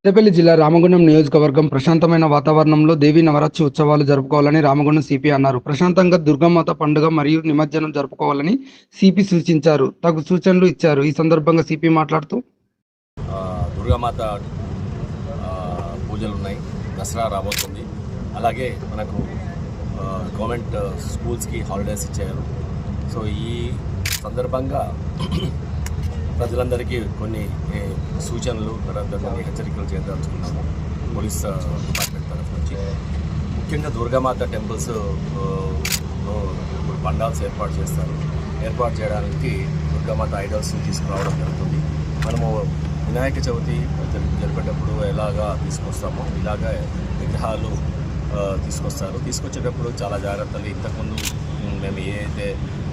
పెద్దపల్లి జిల్లా రామగుండం నియోజకవర్గం ప్రశాంతమైన వాతావరణంలో దేవీ నవరాత్రి ఉత్సవాలు జరుపుకోవాలని రామగుండం సిపి అన్నారు. ప్రశాంతంగా దుర్గామాత పండుగ మరియు నిమజ్జనం జరుపుకోవాలని సిపి సూచించారు. తగు సూచనలు ఇచ్చారు. ఈ సందర్భంగా సిపి మాట్లాడుతూ దుర్గామాత పూజలు ఉన్నాయి. దసరా రాబోతుంది. అలాగే మనకు గవర్నమెంట్ స్కూల్స్కి హాలిడేస్ ఇచ్చారు. సో ఈ సందర్భంగా ప్రజలందరికీ కొన్ని సూచనలు తర్వాత కొన్ని హెచ్చరికలు చేయదలుచుకున్నాము పోలీస్ డిపార్ట్మెంట్ తరఫు నుంచి. ముఖ్యంగా దుర్గామాత టెంపుల్స్ పండాల్స్ ఏర్పాటు చేయడానికి దుర్గామాత ఐడల్స్ని తీసుకురావడం జరుగుతుంది. మనము వినాయక చవితి జరిపేటప్పుడు ఎలాగా తీసుకొస్తామో ఇలాగా విగ్రహాలు తీసుకొచ్చేటప్పుడు చాలా జాగ్రత్తలు ఇంతకుముందు మేము ఏదైతే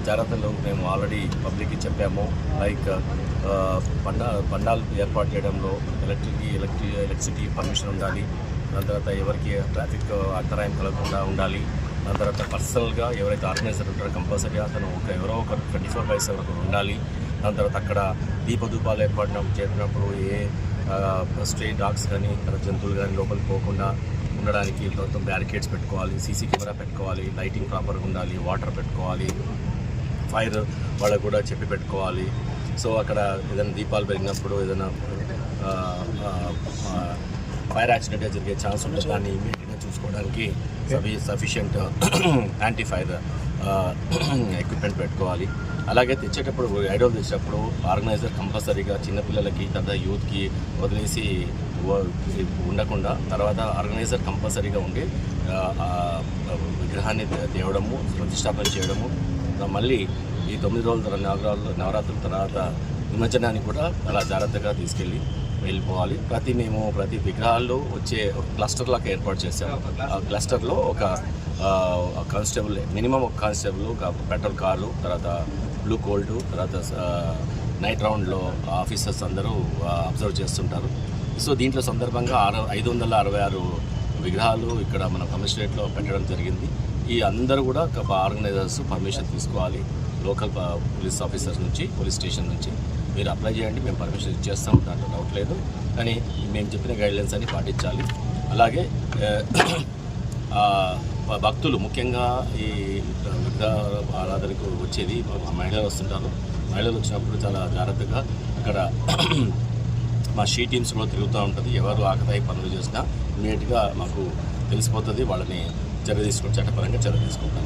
జాగ్రత్తలు మేము ఆల్రెడీ పబ్లిక్కి చెప్పామో, లైక్ పండాలు ఏర్పాటు చేయడంలో ఎలక్ట్రిసిటీ పర్మిషన్ ఉండాలి. దాని తర్వాత ఎవరికి ట్రాఫిక్ అంతరాయం కలగకుండా ఉండాలి. దాని తర్వాత పర్సనల్గా ఎవరైతే ఆర్గనైజర్ ఉంటారో కంపల్సరీగా అతను ఎవరో ఒక 24/7 ఉండాలి. దాని తర్వాత అక్కడ దీపధూపాలు చేసినప్పుడు స్ట్రే డాగ్స్ కానీ ఇతర జంతువులు కానీ లోపలికి పోకుండా ఉండడానికి మొత్తం బ్యారికేడ్స్ పెట్టుకోవాలి, సీసీ కెమెరా పెట్టుకోవాలి, లైటింగ్ ప్రాపర్గా ఉండాలి, వాటర్ పెట్టుకోవాలి, ఫైర్ వాళ్ళకు కూడా చెప్పి పెట్టుకోవాలి. సో అక్కడ ఏదైనా దీపాలు పెరిగినప్పుడు ఏదైనా ఫైర్ యాక్సిడెంట్ జరిగే ఛాన్స్ ఉంటుంది. దాన్ని ఇమీడియట్గా చూసుకోవడానికి సఫిషియంట్ యాంటీ ఫైర్ ఎక్విప్మెంట్ పెట్టుకోవాలి. అలాగే తెచ్చేటప్పుడు ఐడల్ తెచ్చేటప్పుడు ఆర్గనైజర్ కంపల్సరీగా చిన్నపిల్లలకి తర్వాత యూత్కి వదిలేసి ఉండకుండా తర్వాత ఆర్గనైజర్ కంపల్సరీగా ఉండి విగ్రహాన్ని తేవడము, ప్రతిష్టాపన చేయడము, మళ్ళీ ఈ 9 రోజుల నవరాత్రుల తర్వాత నిమజ్జనాన్ని కూడా అలా జాగ్రత్తగా వెళ్ళిపోవాలి. ప్రతి విగ్రహాల్లో వచ్చే క్లస్టర్ లాగా ఏర్పాటు చేశాము. ఆ క్లస్టర్లో ఒక కానిస్టేబుల్, మినిమం ఒక కానిస్టేబుల్, ఒక పెట్రోల్ కార్లు, తర్వాత బ్లూ కోల్డ్, తర్వాత నైట్ రౌండ్లో ఆఫీసర్స్ అందరూ అబ్జర్వ్ చేస్తుంటారు. సో దీంట్లో సందర్భంగా 566 విగ్రహాలు ఇక్కడ మన కమిషనరేట్లో పెట్టడం జరిగింది. ఈ అందరూ కూడా ఆర్గనైజర్స్ పర్మిషన్ తీసుకోవాలి. లోకల్ పోలీస్ ఆఫీసర్స్ నుంచి, పోలీస్ స్టేషన్ నుంచి మీరు అప్లై చేయండి, మేము పర్మిషన్ ఇచ్చేస్తాం, దాంట్లో డౌట్ లేదు. కానీ మేము చెప్పిన గైడ్లైన్స్ అన్ని పాటించాలి. అలాగే భక్తులు ముఖ్యంగా ఈ విగ్రహ ఆరాధనకు వచ్చేది మహిళలు వస్తుంటారు. మహిళలు వచ్చినప్పుడు చాలా జాగ్రత్తగా అక్కడ మా షీ టీమ్స్ కూడా తిరుగుతూ ఉంటుంది. ఎవరు ఆకతాయి పనులు చేసినా ఇమీడియట్గా మాకు తెలిసిపోతుంది. వాళ్ళని చట్టపరంగా చర్య తీసుకుంటాం.